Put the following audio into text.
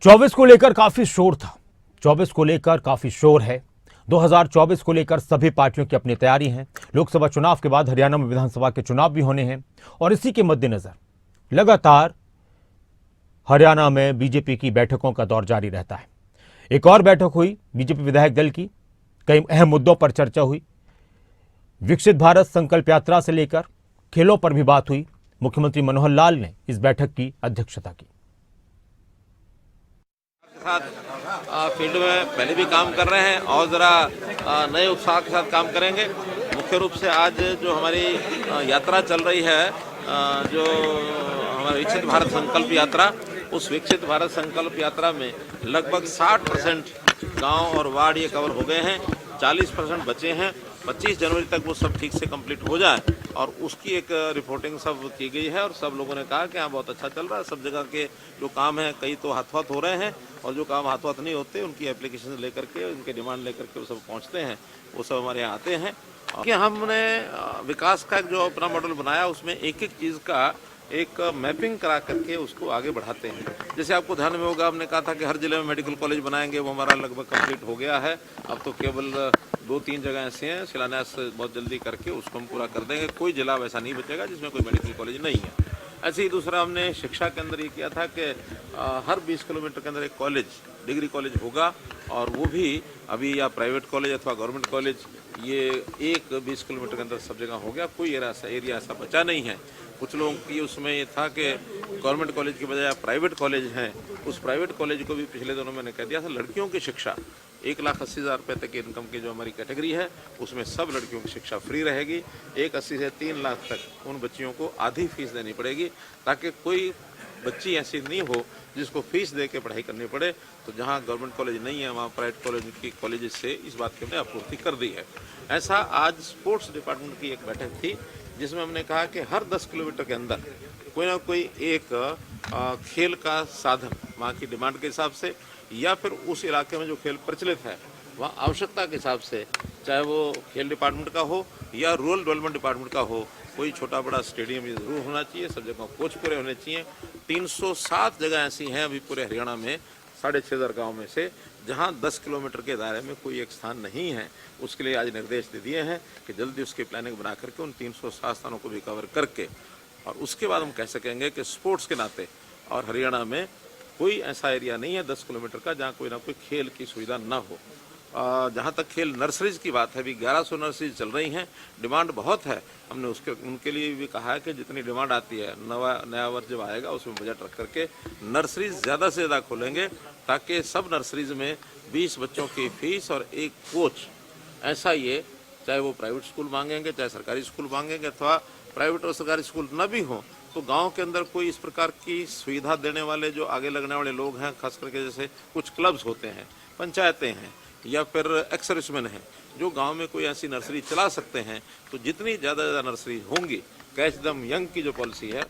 24 को लेकर काफी शोर था। 24 को लेकर काफी शोर है। 2024 को लेकर सभी पार्टियों की अपनी तैयारी है। लोकसभा चुनाव के बाद हरियाणा में विधानसभा के चुनाव भी होने हैं और इसी के मद्देनजर लगातार हरियाणा में बीजेपी की बैठकों का दौर जारी रहता है। एक और बैठक हुई बीजेपी विधायक दल की, कई अहम मुद्दों पर चर्चा हुई। विकसित भारत संकल्प यात्रा से लेकर खेलों पर भी बात हुई। मुख्यमंत्री मनोहर लाल ने इस बैठक की अध्यक्षता की। साथ फील्ड में पहले भी काम कर रहे हैं और ज़रा नए उत्साह के साथ काम करेंगे। मुख्य रूप से आज जो हमारी यात्रा चल रही है, जो हमारा विकसित भारत संकल्प यात्रा, उस विकसित भारत संकल्प यात्रा में लगभग 60% गांव और वार्ड ये कवर हो गए हैं। 40% बचे हैं। 25 जनवरी तक वो सब ठीक से कंप्लीट हो जाए और उसकी एक रिपोर्टिंग सब की गई है और सब लोगों ने कहा कि हाँ बहुत अच्छा चल रहा है। सब जगह के जो काम है, कई तो हाथ हो रहे हैं और जो काम हाथ नहीं होते उनकी एप्लीकेशन लेकर के, उनके डिमांड लेकर के वो सब पहुँचते हैं, वो सब हमारे यहाँ आते हैं। कि हमने विकास का जो अपना मॉडल बनाया उसमें एक एक चीज़ का एक मैपिंग करा करके उसको आगे बढ़ाते हैं। जैसे आपको ध्यान में होगा, हमने कहा था कि हर जिले में मेडिकल कॉलेज बनाएंगे, वो हमारा लगभग कंप्लीट हो गया है। अब तो केवल 2-3 जगह ऐसे हैं, शिलान्यास बहुत जल्दी करके उसको हम पूरा कर देंगे। कोई जिला वैसा नहीं बचेगा जिसमें कोई मेडिकल कॉलेज नहीं है। ऐसे ही दूसरा हमने शिक्षा के अंदर ये किया था कि हर 20 किलोमीटर के अंदर एक कॉलेज, डिग्री कॉलेज होगा और वो भी अभी या प्राइवेट कॉलेज अथवा गवर्नमेंट कॉलेज, ये एक 20 किलोमीटर के अंदर सब जगह हो गया। कोई एरिया ऐसा बचा नहीं है। कुछ लोगों की उसमें ये था कि गवर्नमेंट कॉलेज की बजाय प्राइवेट कॉलेज हैं। उस प्राइवेट कॉलेज को भी पिछले दिनों मैंने कह दिया था, लड़कियों की शिक्षा 1,80,000 रुपये तक की इनकम की जो हमारी कैटेगरी है उसमें सब लड़कियों की शिक्षा फ्री रहेगी। 1,80,000 से 3 लाख तक उन बच्चियों को आधी फीस देनी पड़ेगी, ताकि कोई बच्ची ऐसी नहीं हो जिसको फीस दे के पढ़ाई करनी पड़े। तो जहाँ गवर्नमेंट कॉलेज नहीं है वहाँ प्राइवेट कॉलेज से इस बात की हमने आपूर्ति कर दी है। ऐसा आज स्पोर्ट्स डिपार्टमेंट की एक बैठक थी जिसमें हमने कहा कि हर 10 किलोमीटर के अंदर कोई ना कोई एक खेल का साधन वहाँ की डिमांड के हिसाब से या फिर उस इलाके में जो खेल प्रचलित है वहाँ आवश्यकता के हिसाब से, चाहे वो खेल डिपार्टमेंट का हो या रूरल डेवलपमेंट डिपार्टमेंट का हो, कोई छोटा बड़ा स्टेडियम जरूर होना चाहिए। सब जगह कोच पूरे होने चाहिए। 307 जगह ऐसी हैं अभी पूरे हरियाणा में 6,500 गाँव में से जहां 10 किलोमीटर के दायरे में कोई एक स्थान नहीं है। उसके लिए आज निर्देश दे दिए हैं कि जल्दी उसकी प्लानिंग बना करके उन 307 स्थानों को भी कवर करके, और उसके बाद हम कह सकेंगे कि स्पोर्ट्स के नाते और हरियाणा में कोई ऐसा एरिया नहीं है 10 किलोमीटर का जहाँ कोई ना कोई खेल की सुविधा न हो। जहाँ तक खेल नर्सरीज की बात है, अभी 1100 नर्सरीज चल रही हैं। डिमांड बहुत है। हमने उनके लिए भी कहा है कि जितनी डिमांड आती है, नया वर्ष जब आएगा उसमें बजट रख करके नर्सरीज ज़्यादा से ज़्यादा खोलेंगे, ताकि सब नर्सरीज में 20 बच्चों की फीस और एक कोच, ऐसा ये, चाहे वो प्राइवेट स्कूल मांगेंगे, चाहे सरकारी स्कूल मांगेंगे, अथवा प्राइवेट और सरकारी स्कूल न भी हों तो गांव के अंदर कोई इस प्रकार की सुविधा देने वाले जो आगे लगने वाले लोग हैं, खास करके जैसे कुछ क्लब्स होते हैं, पंचायतें हैं या फिर एक्स सर्विसमैन हैं, जो गांव में कोई ऐसी नर्सरी चला सकते हैं। तो जितनी ज़्यादा नर्सरी होंगी, कैच दम यंग की जो पॉलिसी है